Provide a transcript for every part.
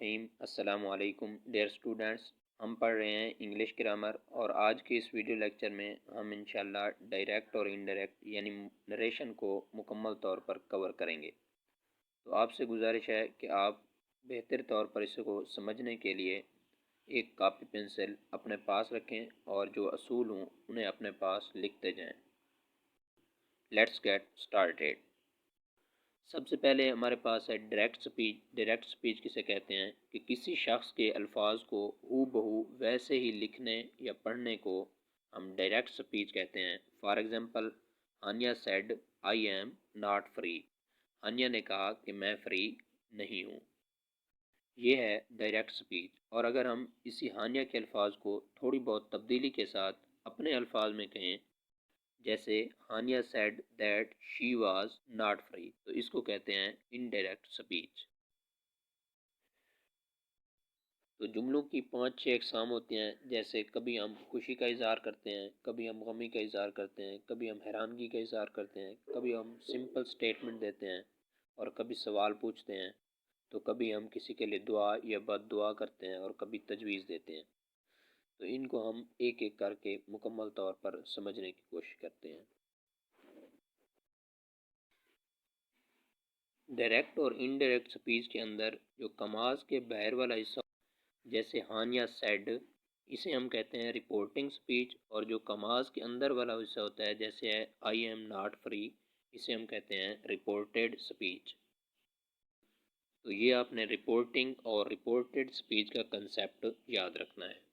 रहीम। अस्सलामु अलैकुम dear students, हम पढ़ रहे हैं इंग्लिश ग्रामर और आज के इस वीडियो लेक्चर में हम इंशाल्लाह डायरेक्ट और इनडायरेक्ट यानी नरेशन को मुकम्मल तौर पर कवर करेंगे। तो आपसे गुजारिश है कि आप बेहतर तौर पर इसको समझने के लिए एक कापी पेंसिल अपने पास रखें और जो असूल हों उन्हें अपने पास लिखते जाएँ। Let's get started. सबसे पहले हमारे पास है डायरेक्ट स्पीच। डायरेक्ट स्पीच किसे कहते हैं कि किसी शख्स के अल्फाज को हू बहू वैसे ही लिखने या पढ़ने को हम डायरेक्ट स्पीच कहते हैं। For example, Hania said I am not free. Hania ने कहा कि मैं फ्री नहीं हूँ। ये है डायरेक्ट स्पीच। और अगर हम इसी हानिया के अल्फाज को थोड़ी बहुत तब्दीली के साथ अपने अल्फाज में कहें, जैसे Hania said that she was not free, तो इसको कहते हैं इनडायरेक्ट स्पीच। तो जुमलों की 5-6 अक़साम होती हैं। जैसे कभी हम खुशी का इजहार करते हैं, कभी हम गमी का इजहार करते हैं, कभी हम हैरानगी का इजहार करते हैं, कभी हम सिंपल स्टेटमेंट देते हैं और कभी सवाल पूछते हैं, तो कभी हम किसी के लिए दुआ या बद दुआ करते हैं और कभी तजवीज़ देते हैं। तो इनको हम एक एक करके मुकम्मल तौर पर समझने की कोशिश करते हैं। डायरेक्ट और इनडायरेक्ट स्पीच के अंदर जो कमाज के बाहर वाला हिस्सा, जैसे हानिया सेड, इसे हम कहते हैं रिपोर्टिंग स्पीच। और जो कमाज के अंदर वाला हिस्सा होता है, जैसे है आई एम नॉट फ्री, इसे हम कहते हैं रिपोर्टेड स्पीच। तो ये आपने रिपोर्टिंग और रिपोर्टेड स्पीच का कंसेप्ट याद रखना है।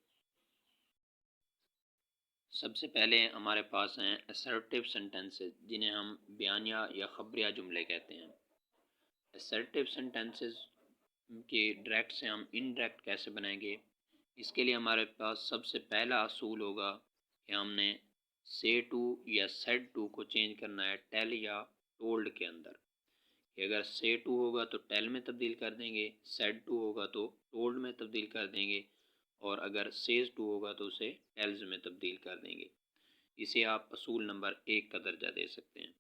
सबसे पहले हमारे पास हैं असर्टिव सेंटेंसेस, जिन्हें हम बयानिया या खबरिया जुमले कहते हैं। असर्टिव सेंटेंसेस के डायरेक्ट से हम इनडायरेक्ट कैसे बनाएंगे, इसके लिए हमारे पास सबसे पहला असूल होगा कि हमने से टू या सेड टू को चेंज करना है टेल या टोल्ड के अंदर। कि अगर से टू होगा तो टेल में तब्दील कर देंगे, सेड टू होगा तो टोल्ड में तब्दील कर देंगे, और अगर सेज टू होगा तो उसे टेल्स में तब्दील कर देंगे। इसे आप असूल नंबर 1 का दर्जा दे सकते हैं।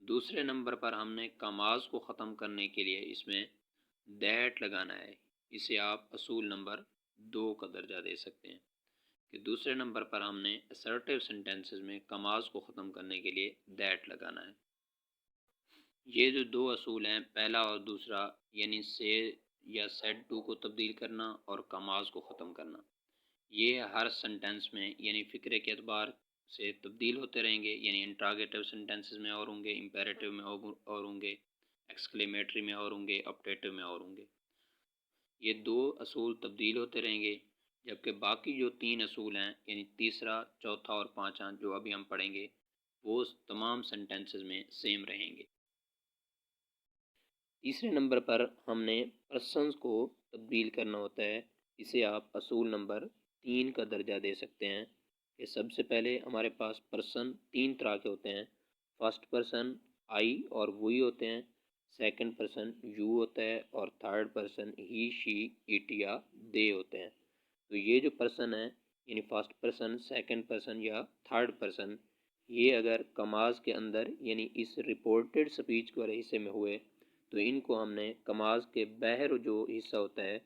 दूसरे नंबर पर हमने कमाज को ख़त्म करने के लिए इसमें दैट लगाना है। इसे आप असूल नंबर 2 का दर्जा दे सकते हैं। कि दूसरे नंबर पर हमने असर्टिव सेंटेंसेस में कमाज को ख़त्म करने के लिए दैट लगाना है। ये जो दो असूल हैं, पहला और दूसरा, यानी से या सेड टू को तब्दील करना और कमाज को ख़त्म करना, ये हर सेंटेंस में यानी फ़िक्रे के एतबार से तब्दील होते रहेंगे। यानी इंट्रागेटिव सेंटेंसेस में और होंगे, इम्पेरेटिव में और होंगे, एक्सक्लेमेटरी में और होंगे, ऑप्टेटिव में और होंगे। ये दो असूल तब्दील होते रहेंगे, जबकि बाकी जो 3 असूल हैं, यानी तीसरा, चौथा और पाँचवा, जो अभी हम पढ़ेंगे, वो तमाम सेंटेंसेस में सेम रहेंगे। तीसरे नंबर पर हमने पर्सन्स को तब्दील करना होता है। इसे आप असूल नंबर 3 का दर्जा दे सकते हैं। कि सबसे पहले हमारे पास पर्सन 3 तरह के होते हैं। फर्स्ट पर्सन आई और वी होते हैं, सेकंड पर्सन यू होता है, और third person he she it या दे होते हैं। तो ये जो पर्सन है, यानी फर्स्ट पर्सन, सेकंड पर्सन या थर्ड पर्सन, ये अगर कमाज के अंदर यानी इस रिपोर्टेड स्पीच वाले हिस्से में हुए, तो इनको हमने कमाज के बाहर जो हिस्सा होता है,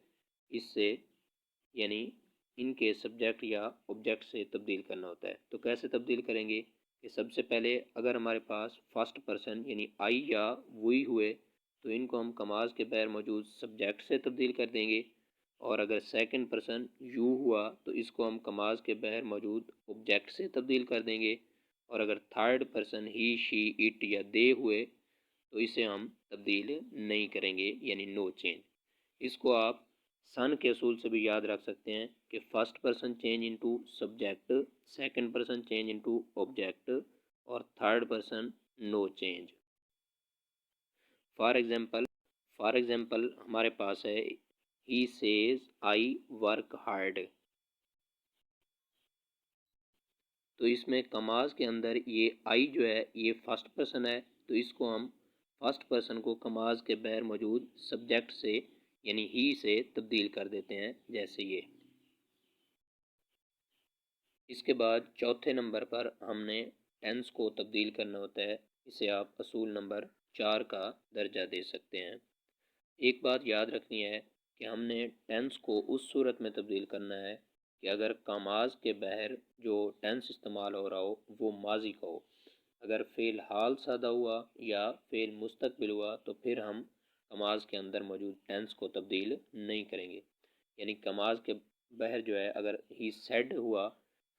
इससे यानी इनके सब्जेक्ट या ऑब्जेक्ट से तब्दील करना होता है। तो कैसे तब्दील करेंगे कि सबसे पहले अगर हमारे पास फर्स्ट पर्सन यानी आई या वी हुए, तो इनको हम कमाज के बाहर मौजूद सब्जेक्ट से तब्दील कर देंगे। और अगर सेकंड पर्सन यू हुआ, तो इसको हम कमाज के बाहर मौजूद ऑब्जेक्ट से तब्दील कर देंगे। और अगर third person he she it या दे हुए, तो इसे हम तब्दील नहीं करेंगे, यानी नो चेंज। इसको आप सन के असूल से भी याद रख सकते हैं कि first person change into subject, second person change into object, और third person no change. For example हमारे पास है he says I work hard. तो इसमें कमाज के अंदर ये आई जो है, ये फर्स्ट पर्सन है, तो इसको हम फर्स्ट पर्सन को कमाज के बाहर मौजूद सब्जेक्ट से यानी ही से तब्दील कर देते हैं, जैसे ये। इसके बाद चौथे नंबर पर हमने टेंस को तब्दील करना होता है। इसे आप असूल नंबर 4 का दर्जा दे सकते हैं। एक बात याद रखनी है कि हमने टेंस को उस सूरत में तब्दील करना है कि अगर कमाज के बाहर जो टेंस इस्तेमाल हो रहा हो वो माजी का हो। अगर फ़ेल हाल सादा हुआ या फ़ेल मुस्तकबिल हुआ तो फिर हम कमाज के अंदर मौजूद टेंस को तब्दील नहीं करेंगे। यानी कमाज के बाहर जो है अगर ही सेड हुआ,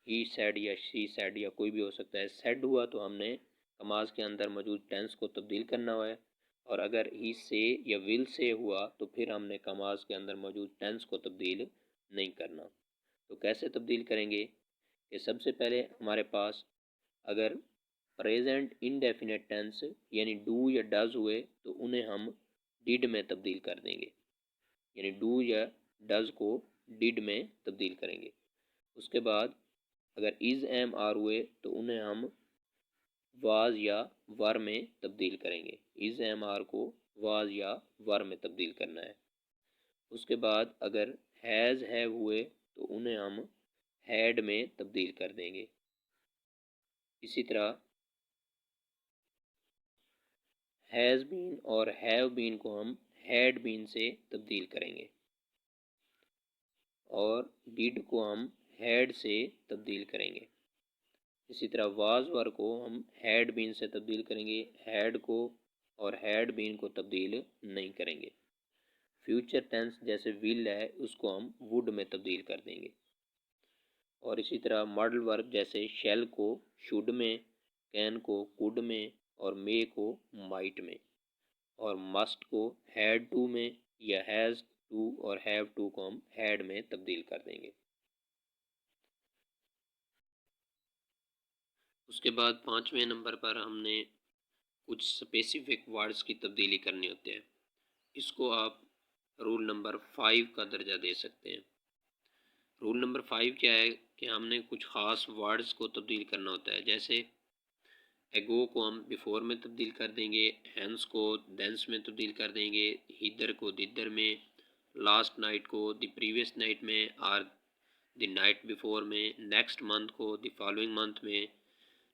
ही सेड या शी सेड या कोई भी हो सकता है, सेड हुआ तो हमने कमाज के अंदर मौजूद टेंस को तब्दील करना है। और अगर ही से या विल से हुआ तो फिर हमने कमाज के अंदर मौजूद टेंस को तब्दील नहीं करना। तो कैसे तब्दील करेंगे कि सबसे पहले हमारे पास अगर प्रेजेंट इनडेफिनेट टेंस यानी डू या डज हुए तो उन्हें हम डिड में तब्दील कर देंगे, यानी डू या डज को डिड में तब्दील करेंगे। उसके बाद अगर इज़ एम आर हुए तो उन्हें हम वाज या वर में तब्दील करेंगे। इज़ एम आर को वाज या वर में तब्दील करना है। उसके बाद अगर हैज़ हैव हुए तो उन्हें हम हैड में तब्दील कर देंगे। इसी तरह हैज़ बीन और हैव बीन को हम हैड बीन से तब्दील करेंगे और डिड को हम हैड से तब्दील करेंगे। इसी तरह वाज वर को हम हैड बीन से तब्दील करेंगे, हैड को और हैड बीन को तब्दील नहीं करेंगे। फ्यूचर टेंस जैसे विल है उसको हम वुड में तब्दील कर देंगे। और इसी तरह मॉडल वर्ब जैसे शेल को शुड में, कैन को कुड में और मे को माइट में, और मस्ट को हैड टू में या हैज़ टू और हैव टू को हम हैड में तब्दील कर देंगे। उसके बाद 5वें नंबर पर हमने कुछ स्पेसिफिक वर्ड्स की तब्दीली करनी होती है। इसको आप रूल नंबर 5 का दर्जा दे सकते हैं। रूल नंबर 5 क्या है कि हमने कुछ ख़ास वर्ड्स को तब्दील करना होता है। जैसे एगो को हम बिफोर में तब्दील कर देंगे, हैंस को देंस में तब्दील कर देंगे, हिदर को दिदर में, लास्ट नाइट को द प्रीवियस नाइट में और द नाइट बिफोर में, नेक्स्ट मंथ को द फॉलोइंग मंथ में,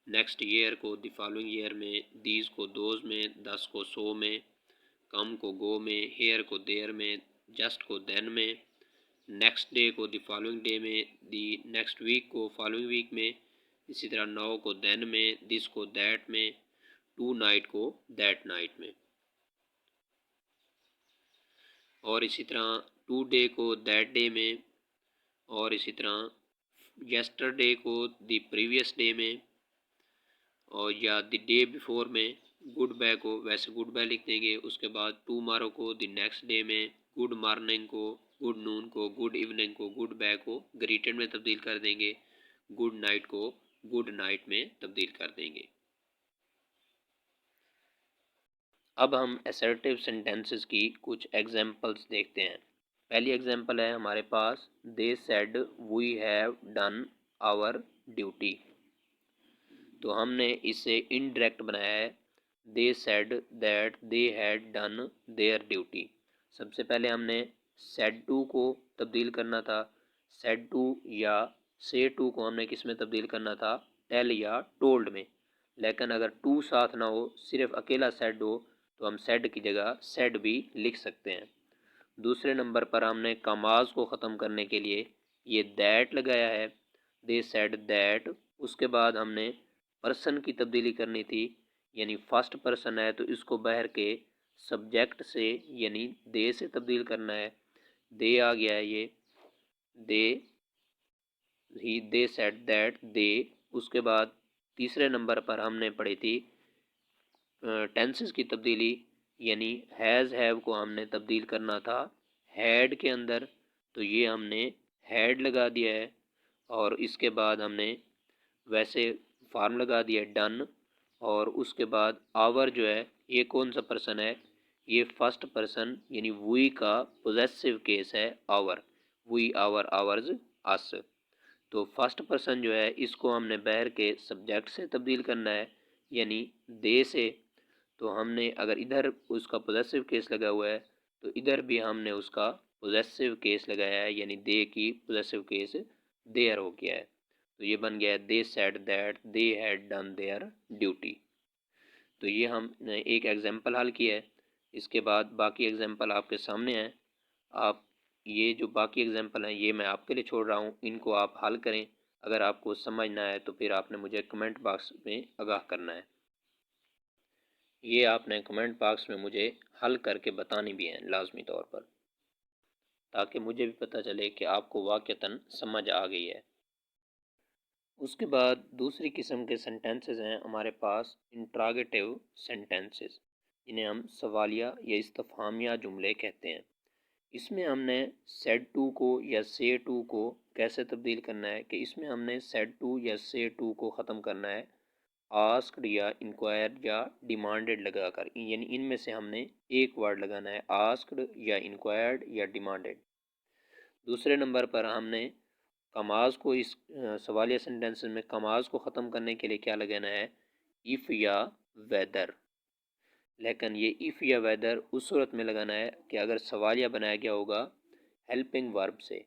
नेक्स्ट ईयर को द फॉलोइंग ईयर में, दीज को दोज में, दस को सो में, कम को गो में, हेयर को देयर में, जस्ट को देन में, नेक्स्ट डे को द फॉलोइंग डे में, दी नेक्स्ट वीक को फॉलोइंग वीक में, इसी तरह नाउ को देन में, दिस को दैट में, टू नाइट को दैट नाइट में, और इसी तरह टू डे को दैट डे में, और इसी तरह यस्टरडे को द प्रीवियस डे में, और या द डे बिफोर में। गुड बाय को वैसे गुड बाय लिख देंगे। उसके बाद टूमारो को द नेक्स्ट डे में, गुड मॉर्निंग को, गुड नून को, गुड इवनिंग को, गुड बाय को ग्रीटेड में तब्दील कर देंगे, गुड नाइट को गुड नाइट में तब्दील कर देंगे। अब हम असर्टिव सेंटेंसेस की कुछ एग्जांपल्स देखते हैं। पहली एग्जांपल है हमारे पास, they said we have done our duty. तो हमने इसे इनडायरेक्ट बनाया है, they said that they had done their duty. सबसे पहले हमने सेड टू को तब्दील करना था। सेड टू या से टू को हमने किस में तब्दील करना था, टेल या टोल्ड में। लेकिन अगर टू साथ ना हो, सिर्फ अकेला सेड हो, तो हम सेड की जगह सेड भी लिख सकते हैं। दूसरे नंबर पर हमने कमाज को ख़त्म करने के लिए ये दैट लगाया है, दे सेड दैट। उसके बाद हमने पर्सन की तब्दीली करनी थी, यानी फर्स्ट पर्सन है तो इसको बाहर के सब्जेक्ट से यानी दे से तब्दील करना है। दे आ गया है ये, दे ही, दे सेड दैट दे। उसके बाद तीसरे नंबर पर हमने पढ़ी थी टेंसेस की तब्दीली, यानी हैज़ हैव को हमने तब्दील करना था हैड के अंदर, तो ये हमने हैड लगा दिया है। और इसके बाद हमने वैसे फार्म लगा दिया डन। और उसके बाद आवर जो है ये कौन सा पर्सन है, ये फर्स्ट पर्सन यानी वी का पोजेसिव केस है आवर, वी आवर आवर्स अस। तो फर्स्ट पर्सन जो है इसको हमने बाहर के सब्जेक्ट से तब्दील करना है, यानी दे से। तो हमने अगर इधर उसका पोजेसिव केस लगा हुआ है तो इधर भी हमने उसका पोजेसिव केस लगाया है, यानी दे की पोजेसिव केस देयर हो गया है। तो ये बन गया है they said that they had done their duty. तो ये हमने एक एग्जांपल हल किया है। इसके बाद बाकी एग्जांपल आपके सामने हैं, आप ये जो बाकी एग्जांपल हैं ये मैं आपके लिए छोड़ रहा हूँ, इनको आप हल करें। अगर आपको समझ ना आए तो फिर आपने मुझे कमेंट बॉक्स में आगाह करना है। ये आपने कमेंट बॉक्स में मुझे हल करके बतानी भी है लाजमी तौर पर, ताकि मुझे भी पता चले कि आपको वाक़तन समझ आ गई है। उसके बाद दूसरी किस्म के सेंटेंसेस हैं हमारे पास इंट्रागेटिव सेंटेंसेस, जिन्हें हम सवालिया या इस्तफहामिया जुमले कहते हैं। इसमें हमने सेड टू को या से टू को कैसे तब्दील करना है कि इसमें हमने सेड टू या से टू को ख़त्म करना है आस्क्ड या इंक्वायर्ड या डिमांडेड लगाकर, यानी इनमें से हमने एक वर्ड लगाना है, आस्क्ड या इंक्वायर्ड या डिमांडेड। दूसरे नंबर पर हमने कमाज को इस सवालिया सेंटेंस में कमाज को ख़त्म करने के लिए क्या लगाना है, इफ़ या वेदर। लेकिन ये इफ़ या वेदर उस सूरत में लगाना है कि अगर सवालिया बनाया गया होगा हेल्पिंग वर्ब से,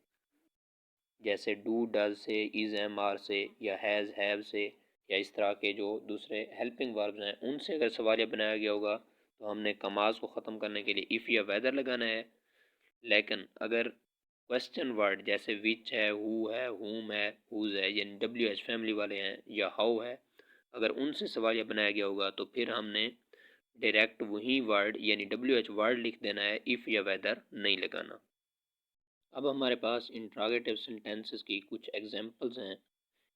जैसे डू डज से, इज़ एम आर से, या हैज़ हैव से, या इस तरह के जो दूसरे हेल्पिंग वर्ब्स हैं उनसे अगर सवालिया बनाया गया होगा तो हमने कमाज को ख़त्म करने के लिए इफ़ या वेदर लगाना है। लेकिन अगर क्वेश्चन वर्ड जैसे विच है, हु है, हुम है, हुज है, यानी डब्ल्यू एच फैमिली वाले हैं, या हाउ है, अगर उनसे सवालिया बनाया गया होगा तो फिर हमने डायरेक्ट वही वर्ड यानी डब्ल्यू एच वर्ड लिख देना है, इफ़ या वेदर नहीं लगाना। अब हमारे पास इंट्रागेटिव सेंटेंसेस की कुछ एग्जांपल्स हैं।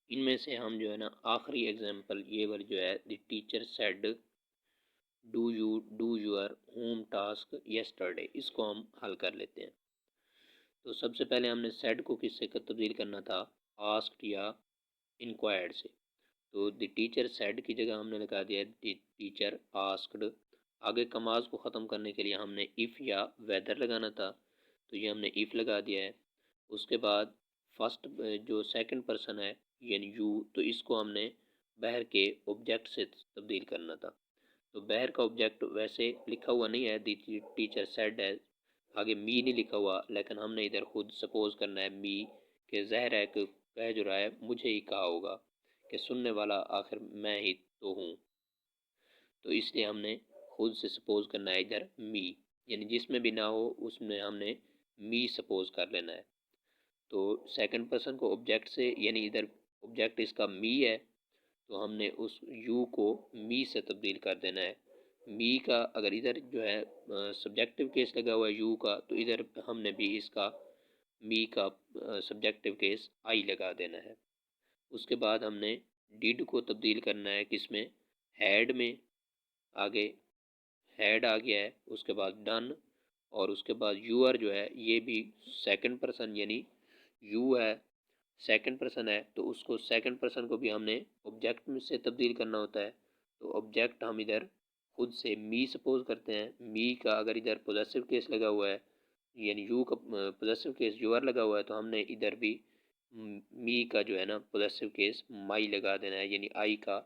इनमें से हम जो है ना आखिरी एग्जांपल ये वाली जो है, the teacher said do you do your home task yesterday, इसको हम हल कर लेते हैं। तो सबसे पहले हमने सेड को किससे तब्दील करना था, आस्क्ड या इंक्वायर्ड से। तो द टीचर सेड की जगह हमने लगा दिया द टीचर आस्क्ड। आगे कमाज को ख़त्म करने के लिए हमने इफ़ या वेदर लगाना था, तो ये हमने इफ़ लगा दिया है। उसके बाद फर्स्ट जो सेकंड पर्सन है यानी यू, तो इसको हमने बहर के ऑब्जेक्ट से तब्दील करना था। तो बहर का ऑब्जेक्ट वैसे लिखा हुआ नहीं है, द टीचर सेड है, आगे मी नहीं लिखा हुआ, लेकिन हमने इधर खुद सपोज करना है मी के ज़ाहिर है कि कह जो रहा है मुझे ही कहा होगा कि सुनने वाला आखिर मैं ही तो हूँ। तो इसलिए हमने खुद से सपोज करना है इधर मी, यानी जिसमें भी ना हो उसमें हमने मी सपोज कर लेना है। तो सेकंड पर्सन को ऑब्जेक्ट से, यानी इधर ऑब्जेक्ट इसका मी है, तो हमने उस यू को मी से तब्दील कर देना है। मी का अगर इधर जो है सब्जेक्टिव केस लगा हुआ है यू का, तो इधर हमने भी इसका मी का सब्जेक्टिव केस आई लगा देना है। उसके बाद हमने डिड को तब्दील करना है किसमें, हैड में। आगे हैड आ गया है, उसके बाद डन, और उसके बाद यूअर जो है ये भी सेकंड पर्सन यानी यू है, सेकंड पर्सन है, तो उसको सेकंड पर्सन को भी हमने ऑब्जेक्ट में से तब्दील करना होता है। तो ऑब्जेक्ट हम इधर खुद से मी सपोज करते हैं। मी का अगर इधर पोजेसिव केस लगा हुआ है यानी यू का पोजेसिव केस यूआर लगा हुआ है, तो हमने इधर भी मी का जो है ना पोजेसिव केस माई लगा देना है, यानी आई का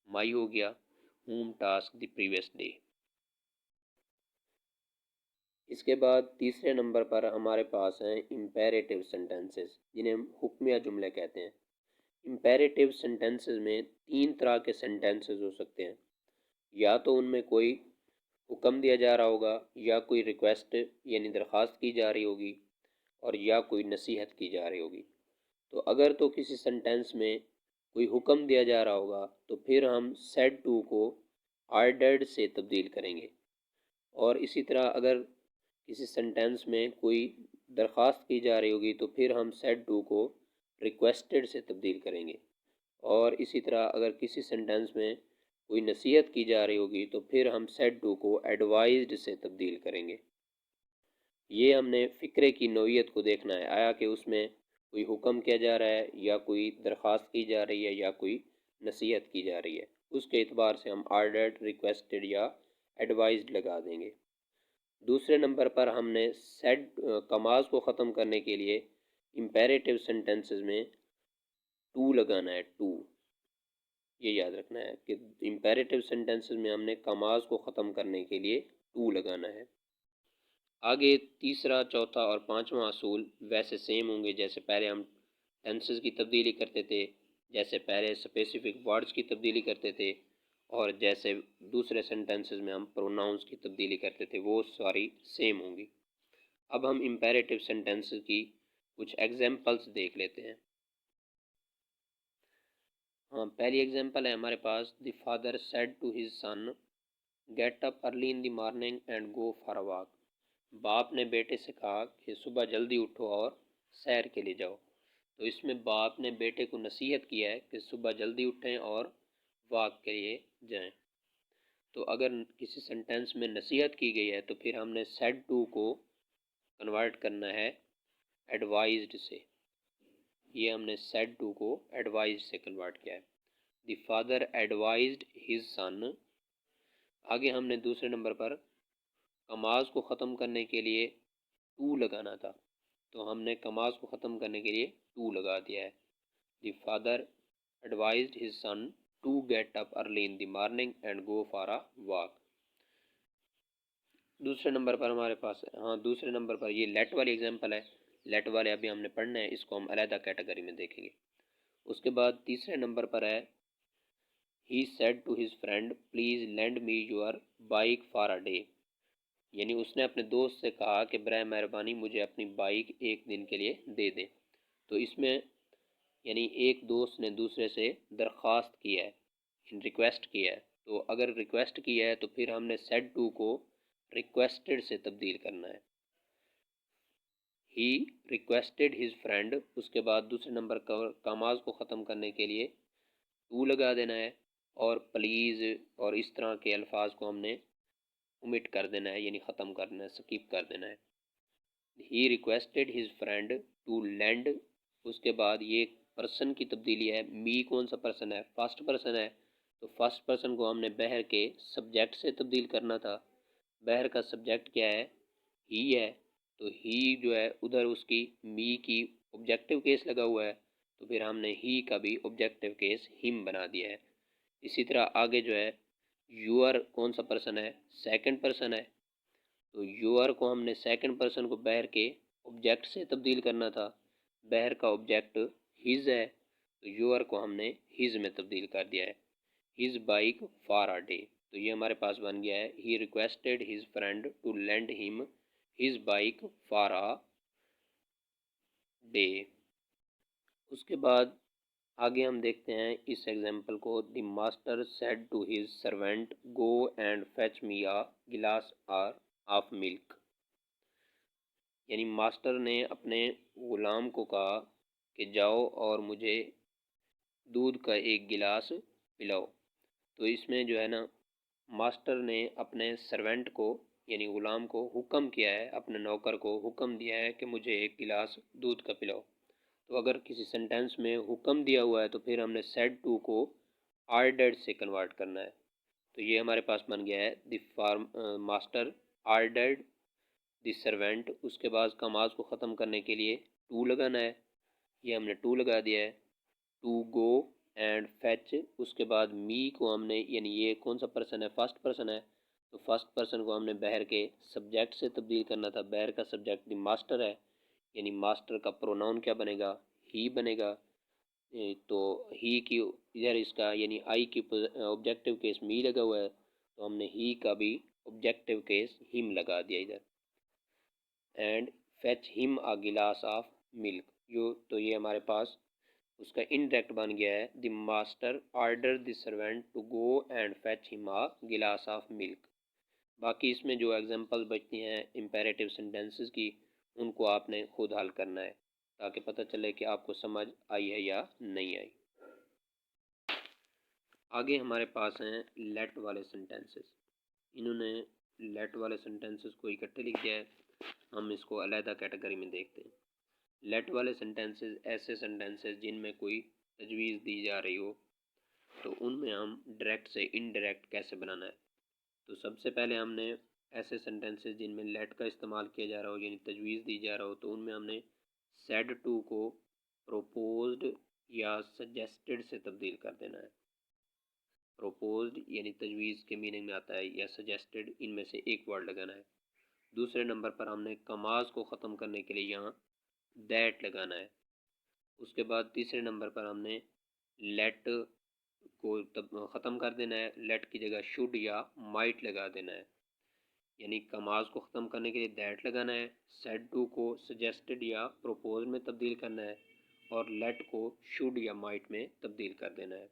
माई हो गया। Home task the previous day. इसके बाद तीसरे नंबर पर हमारे पास हैं इम्पेरेटिव सेंटेंसेस, जिन्हें हम हुक्मिया जुमले कहते हैं। इम्पेरेटिव सेंटेंसेस में तीन तरह के सेंटेंसेस हो सकते हैं, या तो उनमें कोई हुक्म दिया जा रहा होगा, या कोई रिक्वेस्ट यानी दरख्वास्त की जा रही होगी, और या कोई नसीहत की जा रही होगी। तो अगर तो किसी सेंटेंस में कोई हुक्म दिया जा रहा होगा तो फिर हम सेड टू को आर्डर्ड से तब्दील करेंगे, और इसी तरह अगर किसी सेंटेंस में कोई दरख्वास्त की जा रही होगी तो फिर हम सेड टू को रिक्वेस्टेड से तब्दील करेंगे, और इसी तरह अगर किसी सेंटेंस में कोई नसीहत की जा रही होगी तो फिर हम सेड टू को एडवाइज्ड से तब्दील करेंगे। ये हमने फ़िक्रे की नौइयत को देखना है, आया कि उसमें कोई हुक्म किया जा रहा है, या कोई दरख्वास्त की जा रही है, या कोई नसीहत की जा रही है। उसके एतबार से हम आर्डर्ड, रिक्वेस्टेड या एडवाइज्ड लगा देंगे। दूसरे नंबर पर हमने सेड कमाज को ख़त्म करने के लिए इम्पेरेटिव सेंटेंसेस में टू लगाना है, टू। ये याद रखना है कि इम्पेरेटिव सेंटेंसेस में हमने कमाज को ख़त्म करने के लिए टू लगाना है। आगे तीसरा, चौथा और पांचवा असूल वैसे सेम होंगे जैसे पहले हम टेंसेस की तब्दीली करते थे, जैसे पहले स्पेसिफिक वर्ड्स की तब्दीली करते थे, और जैसे दूसरे सेंटेंसेस में हम प्रोनाउंस की तब्दीली करते थे, वो सारी सेम होंगी। अब हम इम्पेरेटिव सेंटेंस की कुछ एग्जांपल्स देख लेते हैं। हाँ, पहली एग्जांपल है हमारे पास, the father said to his son get up early in the morning and go for a walk. बाप ने बेटे से कहा कि सुबह जल्दी उठो और सैर के लिए जाओ। तो इसमें बाप ने बेटे को नसीहत किया है कि सुबह जल्दी उठें और वॉक के लिए जाएं। तो अगर किसी सेंटेंस में नसीहत की गई है तो फिर हमने सेड टू को कन्वर्ट करना है एडवाइज्ड से। ये हमने सेड टू को एडवाइज से कन्वर्ट किया है। द फादर एडवाइज्ड हिज सन। आगे हमने दूसरे नंबर पर कमाज को ख़त्म करने के लिए टू लगाना था, तो हमने कमाज को ख़त्म करने के लिए टू लगा दिया है। The father advised his son to get up early in the morning and go for a walk. दूसरे नंबर पर हमारे पास दूसरे नंबर पर ये लेट वाली एग्जांपल है। लेट वाले अभी हमने पढ़ना है, इसको हम अलहदा कैटेगरी में देखेंगे। उसके बाद तीसरे नंबर पर है, he said to his friend please lend me your bike for a day. यानी उसने अपने दोस्त से कहा कि बराए मेहरबानी मुझे अपनी बाइक एक दिन के लिए दे दें। तो इसमें यानी एक दोस्त ने दूसरे से दरख्वास्त किया है, रिक्वेस्ट किया है। तो अगर रिक्वेस्ट किया है तो फिर हमने सेड टू को रिक्वेस्टेड से तब्दील करना है। ही रिक्वेस्टेड हिज फ्रेंड, उसके बाद दूसरे नंबर कमाज को ख़त्म करने के लिए टू लगा देना है, और प्लीज़ और इस तरह के अल्फाज को हमने ओमिट कर देना है, यानी ख़त्म कर देना है, स्किप कर देना है। He requested his friend to lend, उसके बाद ये पर्सन की तब्दीली है। मी कौन सा पर्सन है? फर्स्ट पर्सन है। तो फर्स्ट पर्सन को हमने बहर के सब्जेक्ट से तब्दील करना था। बहर का सब्जेक्ट क्या है? ही है। तो ही जो है उधर उसकी मी की ऑब्जेक्टिव केस लगा हुआ है, तो फिर हमने ही का भी ऑब्जेक्टिव केस हिम बना दिया है। इसी तरह आगे जो है यूअर कौन सा पर्सन है? सेकंड पर्सन है। तो यूअर को हमने सेकंड पर्सन को बहर के ऑब्जेक्ट से तब्दील करना था। बहर का ऑब्जेक्ट हिज है, तो यूअर को हमने हिज में तब्दील कर दिया है। His bike for a day. तो ये हमारे पास बन गया है, he requested his friend to lend him his bike for a day. उसके बाद आगे हम देखते हैं इस एग्जाम्पल को, the master said to his servant go and fetch me a glass uh of milk. यानी मास्टर ने अपने ग़ुलाम को कहा कि जाओ और मुझे दूध का एक गिलास पिलाओ। तो इसमें जो है ना, मास्टर ने अपने सर्वेंट को यानी ग़ुलाम को हुक्म किया है, अपने नौकर को हुक्म दिया है कि मुझे एक गिलास दूध का पिलाओ। तो अगर किसी सेंटेंस में हुक्म दिया हुआ है तो फिर हमने सेड टू को आर्डर्ड से कन्वर्ट करना है। तो ये हमारे पास बन गया है, द मास्टर आर्डर्ड द सर्वेंट। उसके बाद कमाज को ख़त्म करने के लिए टू लगाना है, ये हमने टू लगा दिया है। टू गो एंड फेच, उसके बाद मी को हमने यानी ये कौन सा पर्सन है? फर्स्ट पर्सन है। तो फर्स्ट पर्सन को हमने बहर के सब्जेक्ट से तब्दील करना था। बहर का सब्जेक्ट द मास्टर है, यानी मास्टर का प्रोनाउन क्या बनेगा? ही बनेगा। तो ही की इधर इसका यानी आई की ऑब्जेक्टिव केस मी लगा हुआ है, तो हमने ही का भी ऑब्जेक्टिव केस हिम लगा दिया इधर। And fetch him a glass of milk, जो तो ये हमारे पास उसका इनडायरेक्ट बन गया है, the master order the servant to go and fetch him a glass of milk. बाकी इसमें जो एग्जांपल बचती हैं इम्पेरेटिव सेंटेंसेस की, उनको आपने खुद हल करना है ताकि पता चले कि आपको समझ आई है या नहीं आई। आगे हमारे पास हैं लेट वाले सेंटेंसेस। इन्होंने लेट वाले सेंटेंसेस को इकट्ठे लिख दिया है, हम इसको अलहदा कैटेगरी में देखते हैं। लेट वाले सेंटेंसेस ऐसे सेंटेंसेस जिनमें कोई तजवीज़ दी जा रही हो, तो उनमें हम डायरेक्ट से इनडायरेक्ट कैसे बनाना है। तो सबसे पहले हमने ऐसे सेंटेंसेस जिनमें लेट का इस्तेमाल किया जा रहा हो यानी तजवीज़ दी जा रहा हो, तो उनमें हमने सेड टू को प्रोपोज्ड या सजेस्टेड से तब्दील कर देना है। प्रोपोज्ड यानी तजवीज़ के मीनिंग में आता है, या सजेस्टेड, इनमें से एक वर्ड लगाना है। दूसरे नंबर पर हमने कमाज को ख़त्म करने के लिए यहाँ दैट लगाना है। उसके बाद तीसरे नंबर पर हमने लेट को ख़त्म कर देना है, लेट की जगह शुड या माइट लगा देना है। यानी कमाज को ख़त्म करने के लिए दैट लगाना है, सेड टू को सजेस्टेड या प्रोपोज में तब्दील करना है और लेट को शुड या माइट में तब्दील कर देना है।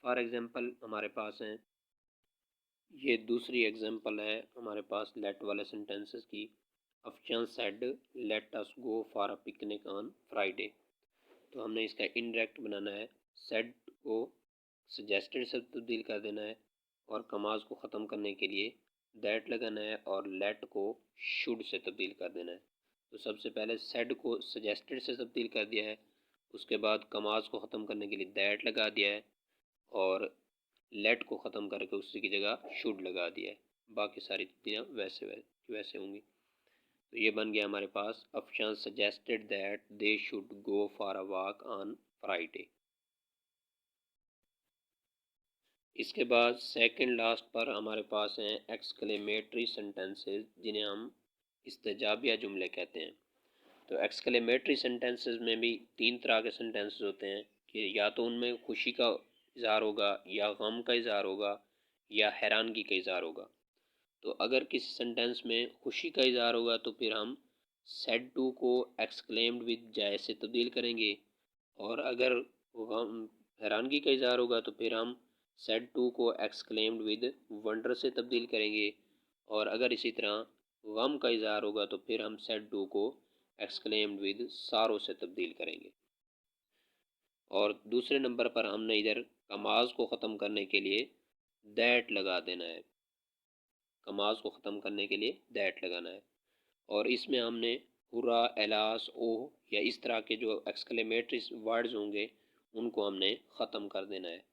फॉर एग्ज़ाम्पल हमारे पास हैं, ये दूसरी एग्जांपल है हमारे पास लेट वाले सेंटेंसेस की। Afshan said let us go for a picnic on Friday. तो हमने इसका इनडायरेक्ट बनाना है, सेड को सजेस्टेड से तब्दील कर देना है और कमाज को ख़त्म करने के लिए दैट लगाना है और लेट को शुड से तब्दील कर देना है। तो सबसे पहले सेड को सजेस्टेड से तब्दील कर दिया है, उसके बाद कमाज को ख़त्म करने के लिए दैट लगा दिया है और लेट को ख़त्म करके उसी की जगह शुड लगा दिया है। बाकी सारी चीज़ें वैसे वैसे होंगी। तो ये बन गया हमारे पास, option suggested that they should go for a walk on Friday. इसके बाद सेकंड लास्ट पर हमारे पास हैं एक्सक्लेमेटरी सेंटेंसेस, जिन्हें हम इस्तेजाबिया जुमले कहते हैं। तो एक्सक्लेमेटरी सेंटेंसेस में भी तीन तरह के सेंटेंसेस होते हैं कि या तो उनमें खुशी का इज़हार होगा, या गम का इज़हार होगा, या हैरानगी का इज़हार होगा। तो अगर किसी सेंटेंस में खुशी का इज़हार होगा तो फिर हम सेड टू को एक्सक्लेम्ड विद जाय से तब्दील करेंगे, और अगर हैरानगी का इज़हार होगा तो फिर हम सेड टू को एक्सक्लेम्ड विद वंडर से तब्दील करेंगे, और अगर इसी तरह गम का इज़हार होगा तो फिर हम सेड टू को एक्सक्लेम्ड विद सारो से तब्दील करेंगे। और दूसरे नंबर पर हमने इधर कमाज को ख़त्म करने के लिए दैट लगा देना है, कमाज को ख़त्म करने के लिए दैट लगाना है, और इसमें हमने हुरा, एलास, ओह या इस तरह के जो एक्सक्लेमेटरी वर्ड्स होंगे उनको हमने ख़त्म कर देना है।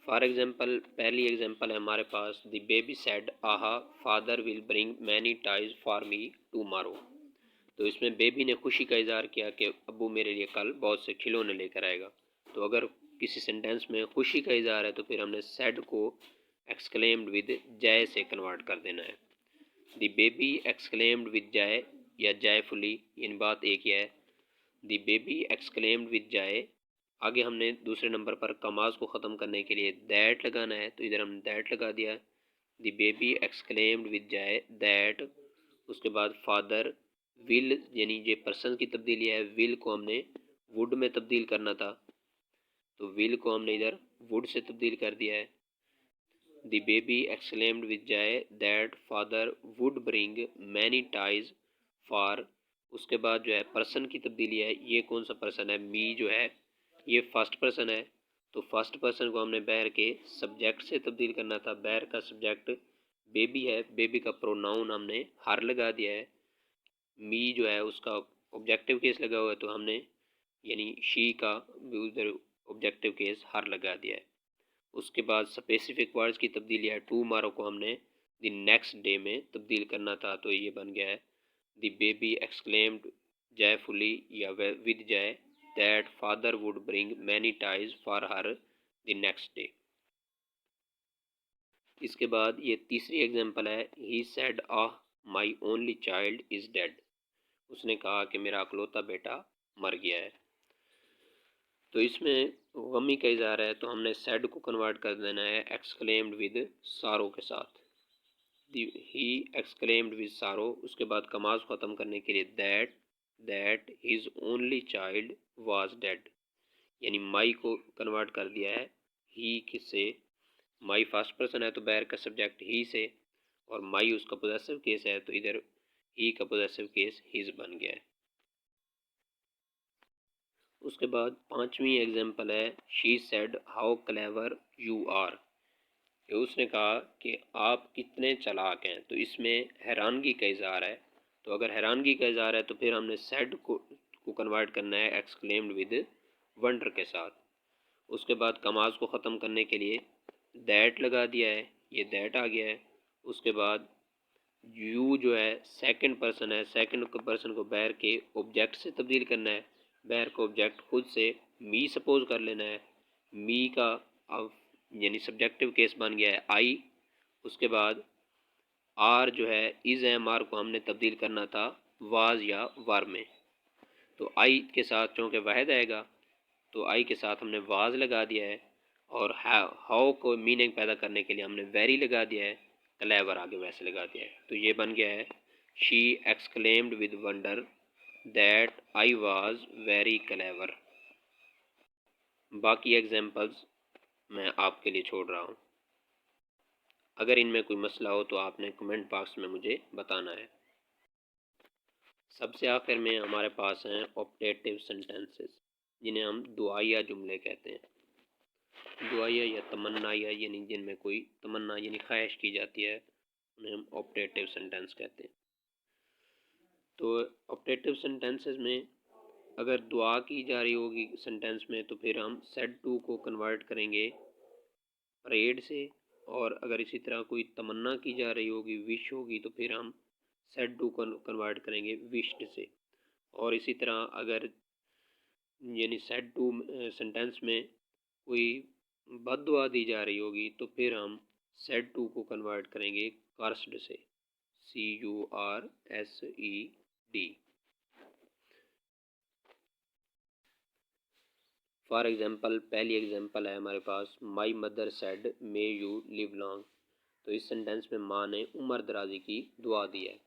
फॉर एग्ज़ाम्पल पहली एग्ज़ाम्पल है हमारे पास, द बेबी सेड आहा father will bring many ties for me tomorrow. तो इसमें बेबी ने खुशी का इज़हार किया कि अब्बू मेरे लिए कल बहुत से खिलौने लेकर आएगा। तो अगर किसी सेंटेंस में खुशी का इज़हार है तो फिर हमने सेड को एक्सक्लेम्ड विद जय से कन्वर्ट कर देना है। द बेबी एक्सक्लेम्ड विद जय या जयफुली, इन बात एक ही है। द बेबी एक्सक्लेम्ड विद जय। आगे हमने दूसरे नंबर पर कमाज को ख़त्म करने के लिए दैट लगाना है, तो इधर हमने दैट लगा दिया। द बेबी एक्सक्लेम्ड विद जय दैट। उसके बाद फादर विल, यानी ये पर्सन की तब्दीली है, विल को हमने वुड में तब्दील करना था, तो विल को हमने इधर वुड से तब्दील कर दिया है। द बेबी एक्सक्लेम्ड विद जय that father would bring many ties for. उसके बाद जो है पर्सन की तब्दीली है, ये कौन सा पर्सन है, मी जो है ये फर्स्ट पर्सन है, तो फर्स्ट पर्सन को हमने बैर के सब्जेक्ट से तब्दील करना था। बैर का सब्जेक्ट बेबी है, बेबी का प्रोनाउन हमने हर लगा दिया है। मी जो है उसका ऑब्जेक्टिव केस लगा हुआ है, तो हमने यानी शी का उधर ऑब्जेक्टिव केस हर लगा दिया है। उसके बाद स्पेसिफिक वर्ड्स की तब्दीली है, टुमारो को हमने द नेक्स्ट डे में तब्दील करना था, तो ये बन गया है द बेबी एक्सक्लेम्ड जयफुली या विद जय that father would bring many ties for her the next day. इसके बाद ये तीसरी एग्जांपल है, he said ah my only child is dead. उसने कहा कि मेरा अकलौता बेटा मर गया है। तो इसमें गमी का इज़हार है, तो हमने सेड को कन्वर्ट कर देना है एक्सक्लेम्ड विद सारो के साथ। ही एक्सक्लेम्ड विद सारो। उसके बाद कमाज ख़त्म करने के लिए that his only child was dead, यानी माई को कन्वर्ट कर दिया है ही किससे। माई फर्स्ट पर्सन है तो बैर का सब्जेक्ट ही से, और माई उसका पोजेसिव केस है, तो इधर ही का पोजेसिव केस हिज बन गया है। उसके बाद पांचवी एग्जांपल है, she said how clever you are. उसने कहा कि आप कितने चालाक हैं, तो इसमें हैरानगी का इज़हार है, तो अगर हैरानगी का इज़हार है तो फिर हमने सेड को कन्वर्ट करना है एक्सक्लेम्ड विद वंडर के साथ। उसके बाद कमाज को ख़त्म करने के लिए दैट लगा दिया है, ये दैट आ गया है। उसके बाद यू जो है सेकंड पर्सन है, सेकंड पर्सन को बैर के ऑब्जेक्ट से तब्दील करना है। बैर को ऑब्जेक्ट खुद से मी सपोज कर लेना है। मी का अब यानी सब्जेक्टिव केस बन गया है आई। उसके बाद आर जो है इज़ एम आर को हमने तब्दील करना था वाज या वर में, तो आई के साथ चूँकि वाहिद आएगा तो आई के साथ हमने वाज लगा दिया है। और हाउ को मीनिंग पैदा करने के लिए हमने वेरी लगा दिया है, क्लेवर आगे वैसे लगा दिया है। तो ये बन गया है she exclaimed with wonder that I was very clever. बाकी एग्जांपल्स मैं आपके लिए छोड़ रहा हूँ। अगर इनमें कोई मसला हो तो आपने कमेंट बॉक्स में मुझे बताना है। सबसे आखिर में हमारे पास हैं ऑप्टेटिव सेंटेंसेस, जिन्हें हम दुआया जुमले कहते हैं। दुआया या तमन्ना यानी जिनमें कोई तमन्ना यानी ख्वाहिश की जाती है, उन्हें हम ऑप्टेटिव सेंटेंस कहते हैं। तो ऑप्टेटिव सेंटेंसेस में अगर दुआ की जा रही होगी सेंटेंस में तो फिर हम सेड टू को कन्वर्ट करेंगे प्रेड से, और अगर इसी तरह कोई तमन्ना की जा रही होगी, विश होगी, तो फिर हम सेड टू कन्वर्ट करेंगे विश्ड से। और इसी तरह अगर यानी सेड टू सेंटेंस में कोई बद्दुआ दी जा रही होगी तो फिर हम सेड टू को कन्वर्ट करेंगे कर्स्ड से, CURSED। फॉर एग्जांपल पहली एग्जांपल है हमारे पास my mother said may you live long. तो इस सेंटेंस में माँ ने उम्र दराजी की दुआ दी है।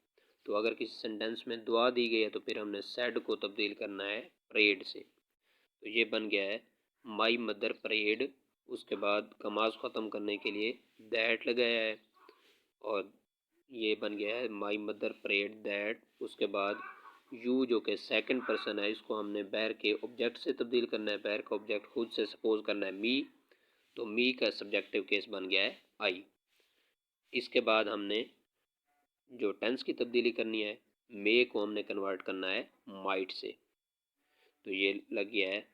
तो अगर किसी सेंटेंस में दुआ दी गई है तो फिर हमने सेड को तब्दील करना है प्रेड से। तो ये बन गया है माई मदर प्रेड, उसके बाद कमाज ख़त्म करने के लिए दैट लगाया है, और ये बन गया है माई मदर प्रेड दैट। उसके बाद यू जो कि सेकंड पर्सन है, इसको हमने बैर के ऑब्जेक्ट से तब्दील करना है। बैर का ऑब्जेक्ट खुद से सपोज करना है मी, तो मी का सब्जेक्टिव केस बन गया है आई। इसके बाद हमने जो टेंस की तब्दीली करनी है, मे को हमने कन्वर्ट करना है माइट से। तो ये लग गया है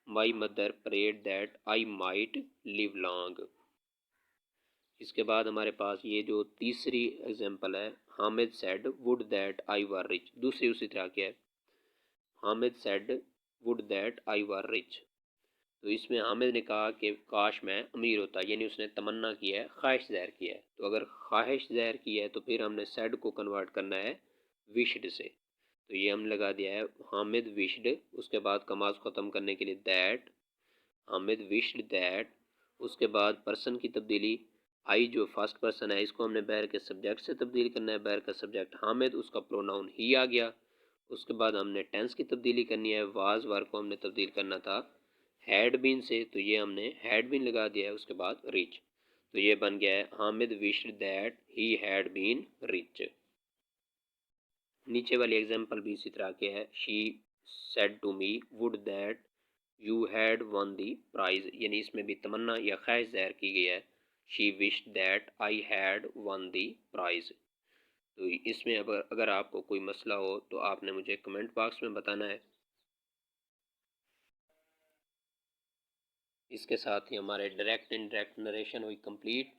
my mother prayed that I might live long. इसके बाद हमारे पास ये जो तीसरी एग्जांपल है, Hamid said would that I were rich. दूसरी उसी तरह की है, Hamid said would that I were rich. तो इसमें हामिद ने कहा कि काश मैं अमीर होता, यानी उसने तमन्ना की है, ख्वाहिश ज़ाहिर की है। तो अगर ख्वाहिश ज़ाहिर की है तो फिर हमने सेड को कन्वर्ट करना है विश्ड से। तो ये हम लगा दिया है हामिद विश्ड, उसके बाद कमाज ख़त्म करने के लिए दैट, हामिद विश्ड दैट। उसके बाद पर्सन की तब्दीली, आई जो फर्स्ट पर्सन है इसको हमने बैर के सब्जेक्ट से तब्दील करना है। बैर का सब्जेक्ट हामिद, उसका प्रोनाउन ही आ गया। उसके बाद हमने टेंस की तब्दीली करनी है, वाज वर्ब को हमने तब्दील करना था हैड बीन से, तो ये हमने हैड बीन लगा दिया है। उसके बाद रिच, तो ये बन गया है Hamid wished that he had been rich. नीचे वाली एग्जांपल भी इसी तरह के है, she said to me would that you had won the prize, यानी इसमें भी तमन्ना या ख्वाहिश ज़ाहिर की गई है, she wished that I had won the prize. तो इसमें अगर आपको कोई मसला हो तो आपने मुझे कमेंट बॉक्स में बताना है। इसके साथ ही हमारे डायरेक्ट इनडायरेक्ट नरेशन हुई कंप्लीट।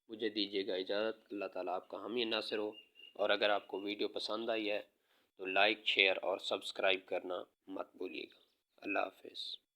मुझे दीजिएगा इजाज़त। अल्लाह ताला आपका हामी नासिर हो। और अगर आपको वीडियो पसंद आई है तो लाइक शेयर और सब्सक्राइब करना मत भूलिएगा। अल्लाह हाफिज़।